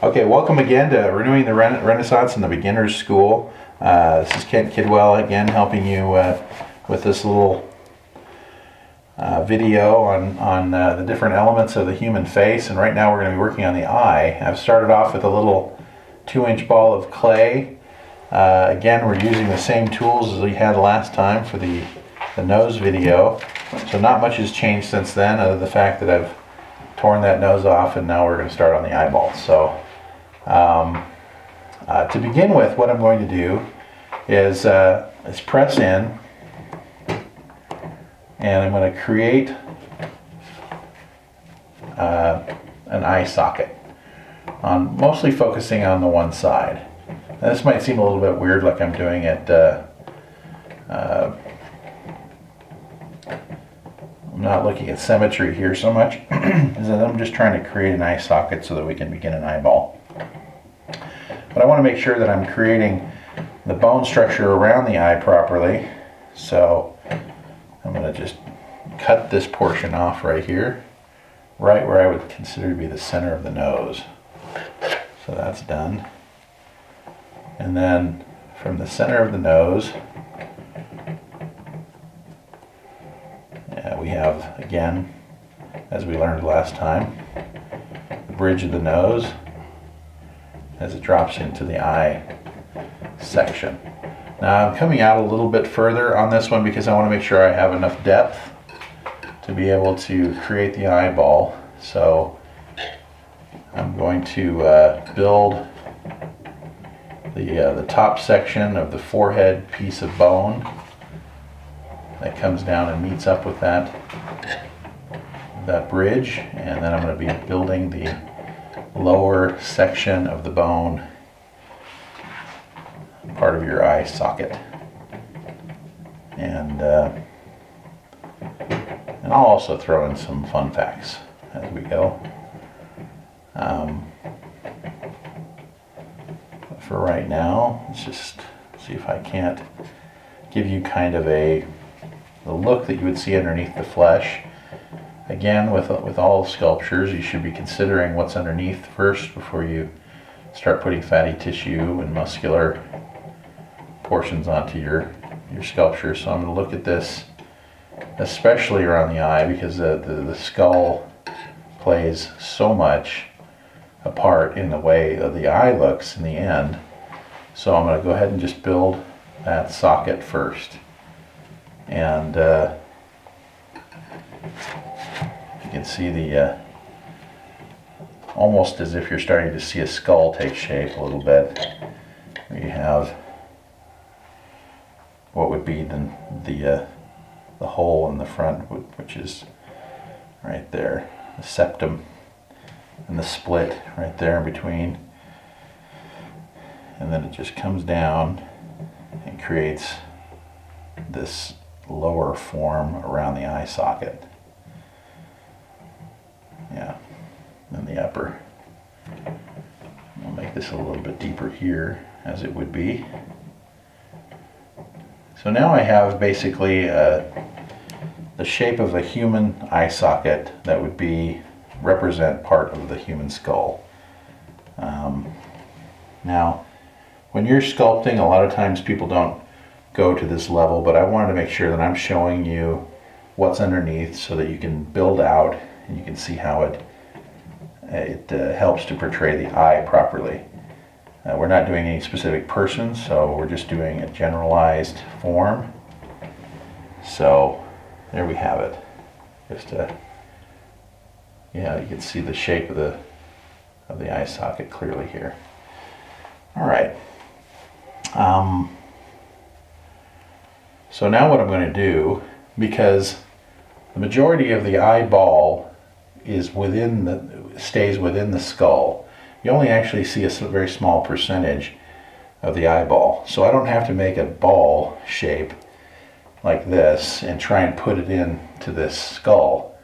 Okay, welcome again to Renewing the Renaissance in the Beginner's School. This is Kent Kidwell again, helping you with this little video on the different elements of the human face. And right now we're going to be working on the eye. I've started off with a little 2-inch ball of clay. Again, we're using the same tools as we had last time for the nose video. So not much has changed since then, other than the fact that I've torn that nose off, and now we're going to start on the eyeball. So to begin with, what I'm going to do is press in, and I'm going to create an eye socket, mostly focusing on the one side. Now, this might seem a little bit weird, like I'm doing it. I'm not looking at symmetry here so much, as I'm just trying to create an eye socket so that we can begin an eyeball. But I want to make sure that I'm creating the bone structure around the eye properly. So I'm going to just cut this portion off right here, right where I would consider to be the center of the nose. So that's done. And then from the center of the nose, we have, again, as we learned last time, the bridge of the nose as it drops into the eye section. Now I'm coming out a little bit further on this one because I want to make sure I have enough depth to be able to create the eyeball. So I'm going to build the top section of the forehead piece of bone that comes down and meets up with that bridge, and then I'm going to be building the lower section of the bone, part of your eye socket, and I'll also throw in some fun facts as we go. For right now, let's just see if I can't give you kind of the look that you would see underneath the flesh. Again, with all sculptures, you should be considering what's underneath first before you start putting fatty tissue and muscular portions onto your sculpture. So I'm going to look at this, especially around the eye, because the skull plays so much a part in the way that the eye looks in the end. So I'm going to go ahead and just build that socket first. And you can see the almost as if you're starting to see a skull take shape a little bit. You have what would be the hole in the front, which is right there, the septum, and the split right there in between, and then it just comes down and creates this lower form around the eye socket. Yeah, and the upper. I'll make this a little bit deeper here, as it would be. So now I have basically the shape of a human eye socket that would represent part of the human skull. Now, when you're sculpting, a lot of times people don't go to this level, but I wanted to make sure that I'm showing you what's underneath so that you can build out and you can see how it helps to portray the eye properly. We're not doing any specific person, so we're just doing a generalized form. So there we have it. Just yeah, you can see the shape of the eye socket clearly here. All right. So now what I'm going to do, because the majority of the eyeball is stays within the skull, you only actually see a very small percentage of the eyeball. So I don't have to make a ball shape like this and try and put it into this skull.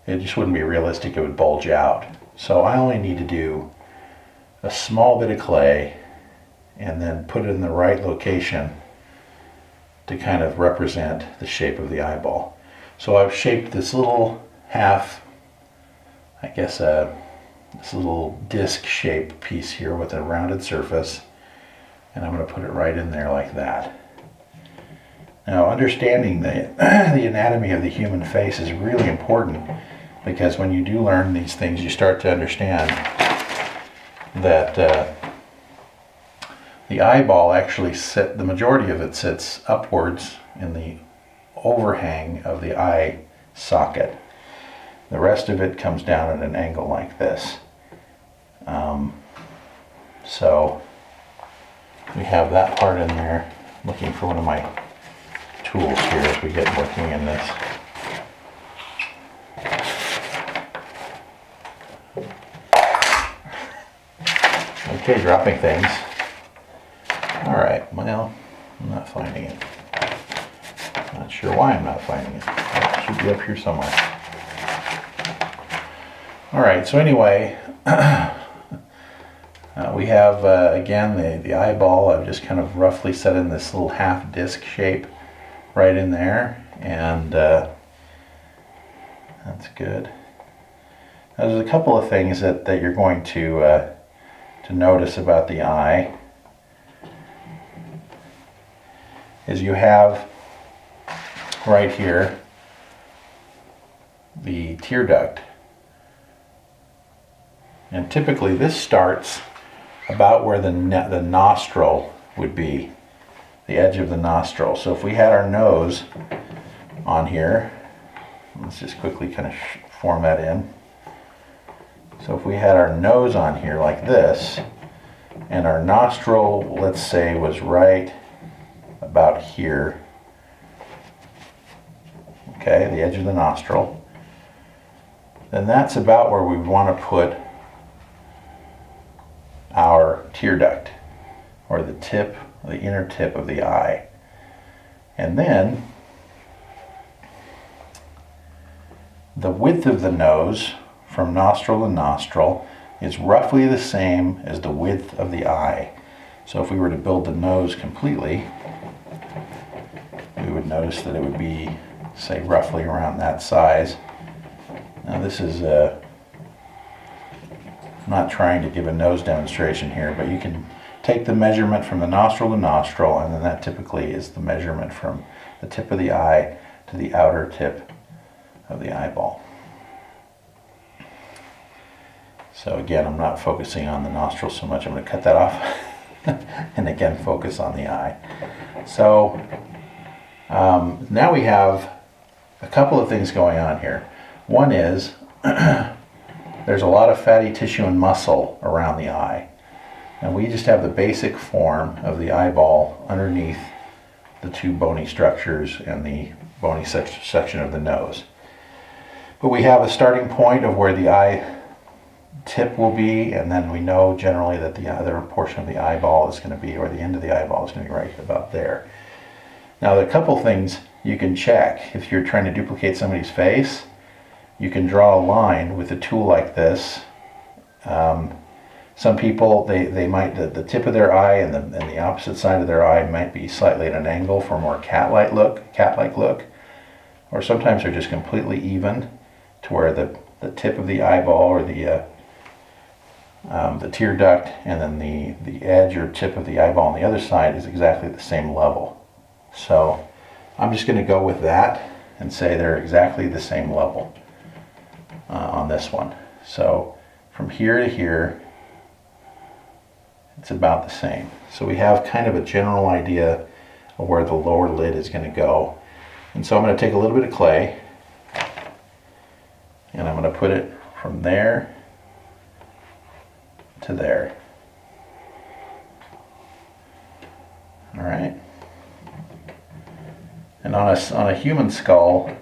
It just wouldn't be realistic, it would bulge out. So I only need to do a small bit of clay and then put it in the right location to kind of represent the shape of the eyeball. So I've shaped this little half, I guess a this little disc shaped piece here with a rounded surface, and I'm going to put it right in there like that. Now, understanding the anatomy of the human face is really important, because when you do learn these things, you start to understand that the eyeball actually the majority of it sits upwards in the overhang of the eye socket. The rest of it comes down at an angle like this. So we have that part in there. Looking for one of my tools here as we get working in this. Okay, dropping things. All right, well, I'm not finding it. Not sure why I'm not finding it. It should be up here somewhere. All right, so anyway, we have, again, the eyeball. I've just kind of roughly set in this little half disc shape right in there, and that's good. Now, there's a couple of things that you're going to notice about the eye. Is you have right here the tear duct, and typically this starts about where the nostril would be, the edge of the nostril. So if we had our nose on here, let's just quickly kind of form that in. So if we had our nose on here like this, and our nostril, let's say, was right about here, okay, the edge of the nostril, then that's about where we want to put our tear duct, or the tip, the inner tip of the eye. And then the width of the nose from nostril to nostril is roughly the same as the width of the eye. So if we were to build the nose completely, we would notice that it would be, say, roughly around that size. Now this is I'm not trying to give a nose demonstration here, but you can take the measurement from the nostril to nostril, and then that typically is the measurement from the tip of the eye to the outer tip of the eyeball. So again, I'm not focusing on the nostril so much. I'm going to cut that off and again focus on the eye. So now we have a couple of things going on here. One is there's a lot of fatty tissue and muscle around the eye, and we just have the basic form of the eyeball underneath the two bony structures and the bony section of the nose. But we have a starting point of where the eye tip will be, and then we know generally that the other portion of the eyeball is going to be, or the end of the eyeball is going to be right about there. Now, there are a couple things you can check. If you're trying to duplicate somebody's face, you can draw a line with a tool like this. Some people, they might, the tip of their eye and the opposite side of their eye might be slightly at an angle for a more cat-like look, or sometimes they're just completely even to where the tip of the eyeball, or the tear duct, and then the edge or tip of the eyeball on the other side is exactly the same level. So I'm just going to go with that and say they're exactly the same level on this one. So from here to here, it's about the same. So we have kind of a general idea of where the lower lid is going to go. And so I'm going to take a little bit of clay, and I'm going to put it from there to there. All right. And on a human skull,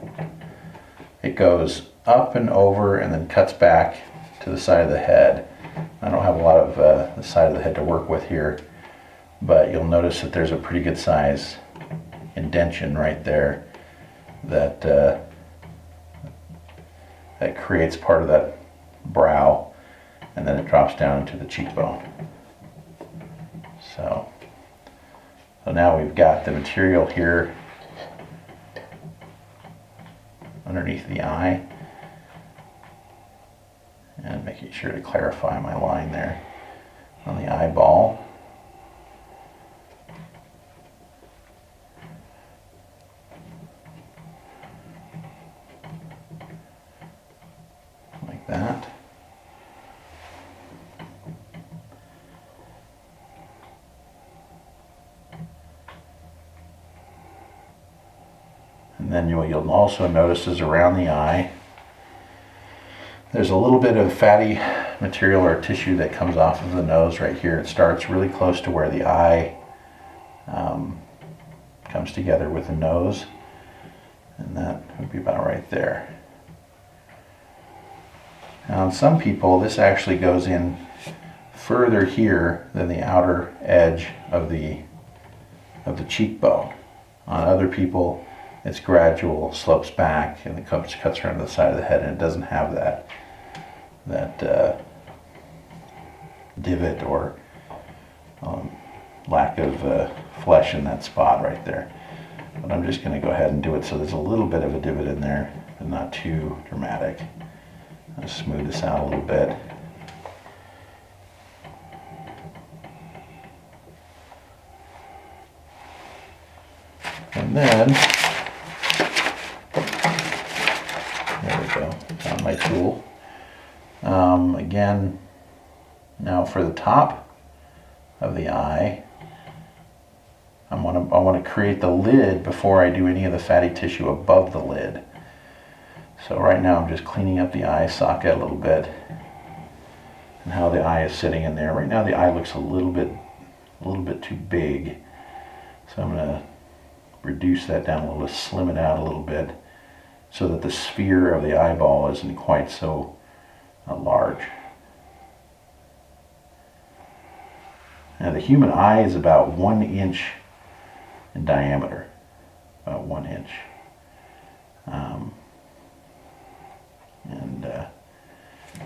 it goes up and over and then cuts back to the side of the head. I don't have a lot of the side of the head to work with here, but you'll notice that there's a pretty good size indentation right there that that creates part of that brow, and then it drops down into the cheekbone. So now we've got the material here underneath the eye, and making sure to clarify my line there on the eyeball. Like that. And then what you'll also notice is around the eye, there's a little bit of fatty material or tissue that comes off of the nose right here. It starts really close to where the eye comes together with the nose, and that would be about right there. Now, on some people, this actually goes in further here than the outer edge of the cheekbone. On other people, it's gradual, slopes back, and it cuts around to the side of the head, and it doesn't have that divot or lack of flesh in that spot right there. But I'm just going to go ahead and do it so there's a little bit of a divot in there, but not too dramatic. I'll smooth this out a little bit. And then, there we go, found my tool. Again, now for the top of the eye, I want to create the lid before I do any of the fatty tissue above the lid. So right now I'm just cleaning up the eye socket a little bit and how the eye is sitting in there. Right now the eye looks a little bit too big, so I'm going to reduce that down a little, slim it out a little bit, so that the sphere of the eyeball isn't quite so large. Now the human eye is about 1 inch in diameter, about 1 inch.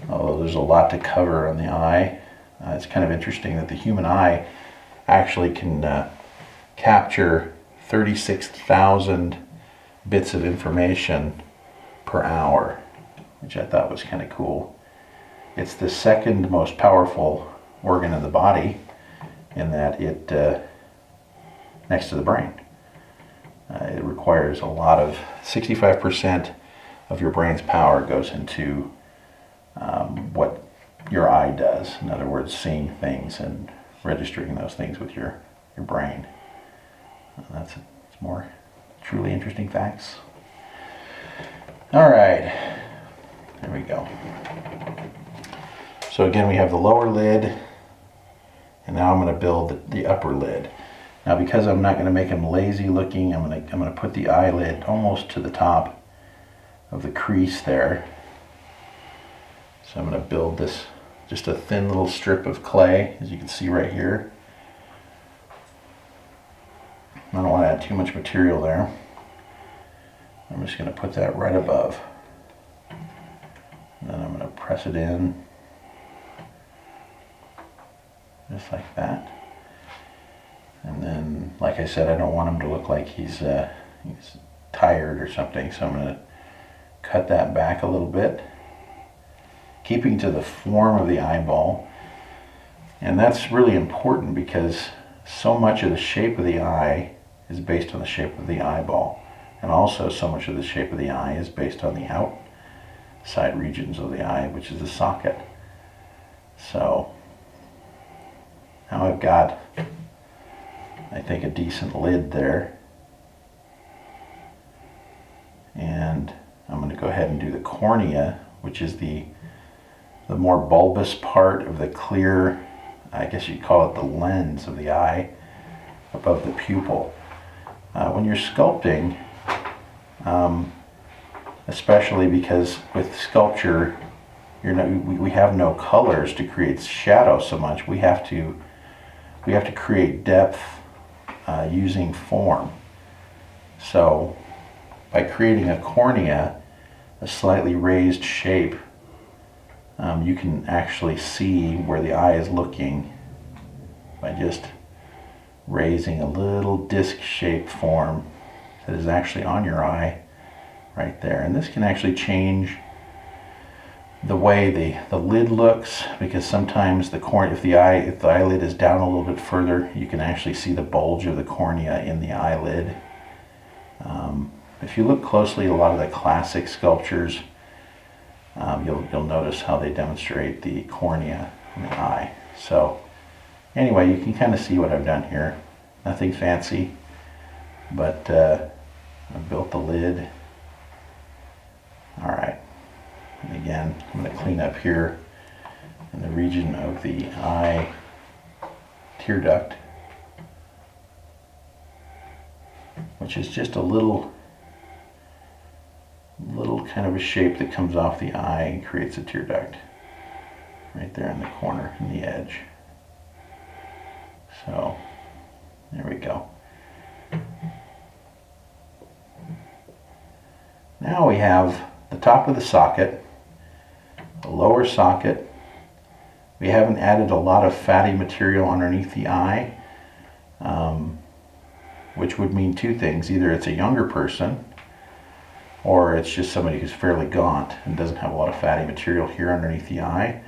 Although there's a lot to cover on the eye, it's kind of interesting that the human eye actually can capture 36,000 bits of information per hour, which I thought was kind of cool. It's the second most powerful organ in the body, in that it, next to the brain, it requires a lot of, 65% of your brain's power goes into what your eye does. In other words, seeing things and registering those things with your brain. That's more truly interesting facts. All right, there we go. So again, we have the lower lid, and now I'm going to build the upper lid. Now, because I'm not going to make them lazy looking, I'm going to put the eyelid almost to the top of the crease there. So I'm going to build this, just a thin little strip of clay, as you can see right here. I don't want to add too much material there. I'm just going to put that right above. And then I'm going to press it in, just like that. And then, like I said, I don't want him to look like he's tired or something, so I'm going to cut that back a little bit, keeping to the form of the eyeball. And that's really important because so much of the shape of the eye is based on the shape of the eyeball, and also so much of the shape of the eye is based on the outside regions of the eye, which is the socket. So now I've got, I think, a decent lid there, and I'm going to go ahead and do the cornea, which is the more bulbous part of the clear, I guess you'd call it the lens of the eye, above the pupil. When you're sculpting, especially because with sculpture, we have no colors to create shadow so much. We have to create depth using form. So by creating a cornea, a slightly raised shape, you can actually see where the eye is looking by just raising a little disc-shaped form that is actually on your eye right there. And this can actually change the way the lid looks, because sometimes if the eyelid is down a little bit further, you can actually see the bulge of the cornea in the eyelid. If you look closely at a lot of the classic sculptures, you'll notice how they demonstrate the cornea in the eye. So anyway, you can kind of see what I've done here. Nothing fancy, but I've built the lid. All right, and again, I'm going to clean up here in the region of the eye tear duct, which is just a little kind of a shape that comes off the eye and creates a tear duct right there in the corner, in the edge. So there we go. Now we have the top of the socket, the lower socket. We haven't added a lot of fatty material underneath the eye, which would mean two things. Either it's a younger person, or it's just somebody who's fairly gaunt and doesn't have a lot of fatty material here underneath the eye.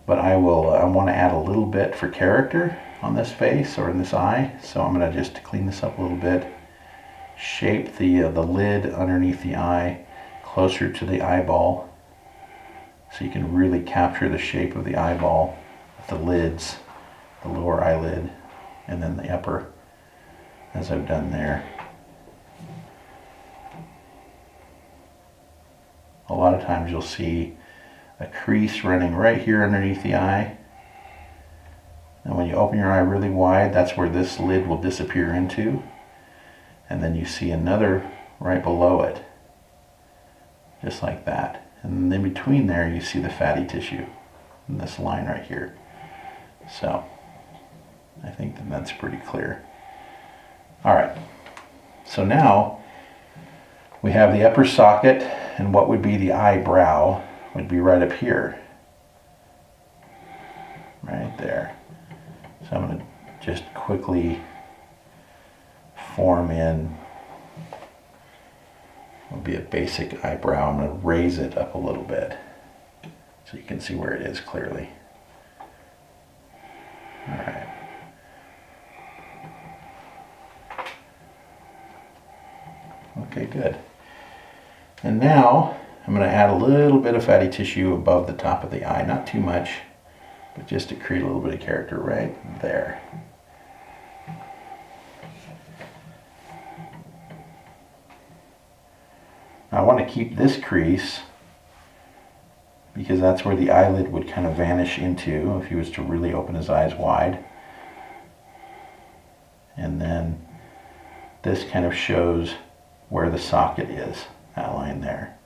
But I want to add a little bit for character on this face or in this eye. So I'm going to just clean this up a little bit, shape the lid underneath the eye closer to the eyeball, so you can really capture the shape of the eyeball with the lids, the lower eyelid, and then the upper, as I've done there. A lot of times you'll see a crease running right here underneath the eye. And when you open your eye really wide, that's where this lid will disappear into. And then you see another right below it, just like that. And in between there, you see the fatty tissue in this line right here. So I think that's pretty clear. All right, so now we have the upper socket, and what would be the eyebrow would be right up here, right there. So I'm going to just quickly form in, will be a basic eyebrow. I'm going to raise it up a little bit so you can see where it is clearly. All right. Okay, good. And now I'm going to add a little bit of fatty tissue above the top of the eye, not too much, but just to create a little bit of character right there. Now I want to keep this crease because that's where the eyelid would kind of vanish into if he was to really open his eyes wide. And then this kind of shows where the socket is, that line there.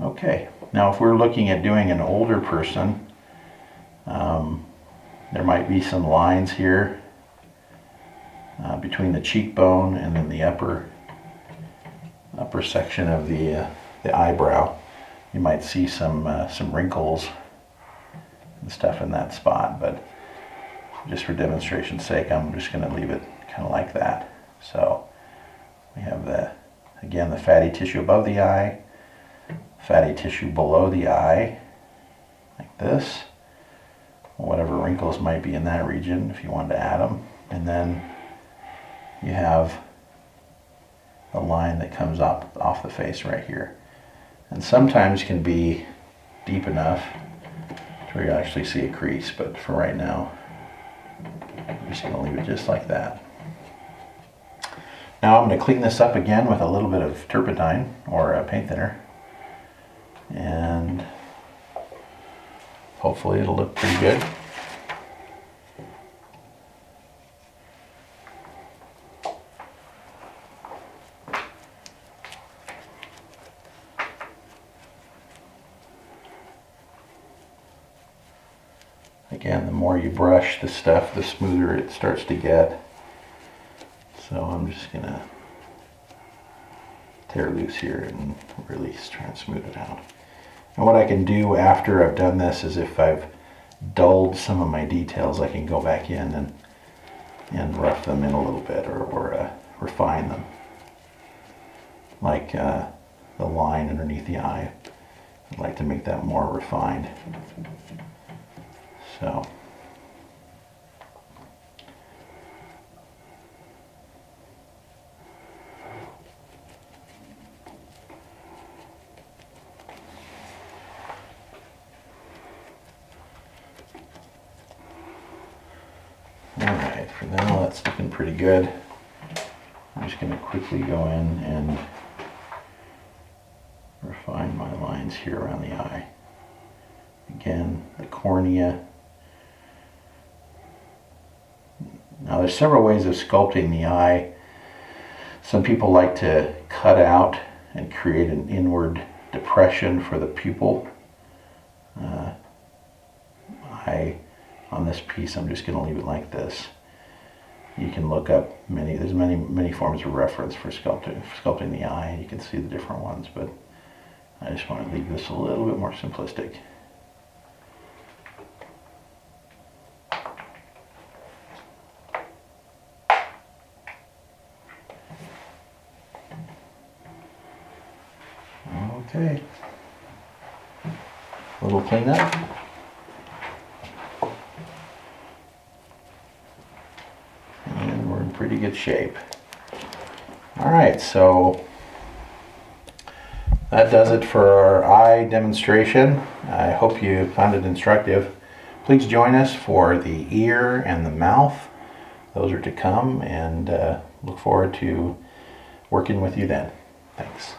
Okay, now if we're looking at doing an older person, there might be some lines here between the cheekbone and then the upper section of the eyebrow. You might see some wrinkles and stuff in that spot, but just for demonstration's sake, I'm just going to leave it kind of like that. So we have again the fatty tissue above the eye, fatty tissue below the eye, like this. Whatever wrinkles might be in that region, if you wanted to add them. And then you have a line that comes off the face right here. And sometimes can be deep enough to where you actually see a crease, but for right now, I'm just going to leave it just like that. Now I'm going to clean this up again with a little bit of turpentine or a paint thinner, and hopefully it'll look pretty good. Again, the more you brush the stuff, the smoother it starts to get. So I'm just going to tear loose here and really try and smooth it out. And what I can do after I've done this is if I've dulled some of my details, I can go back in and rough them in a little bit, or refine them. Like the line underneath the eye. I'd like to make that more refined. So. Alright, for now that's looking pretty good. I'm just going to quickly go in and refine my lines here around the eye. Again, the cornea. Now there's several ways of sculpting the eye. Some people like to cut out and create an inward depression for the pupil. On this piece, I'm just going to leave it like this. You can look up there's many forms of reference for sculpting the eye, and you can see the different ones, but I just want to leave this a little bit more simplistic. Okay. A little cleanup. And we're in pretty good shape. Alright, so that does it for our eye demonstration. I hope you found it instructive. Please join us for the ear and the mouth. Those are to come, and look forward to working with you then. Thanks.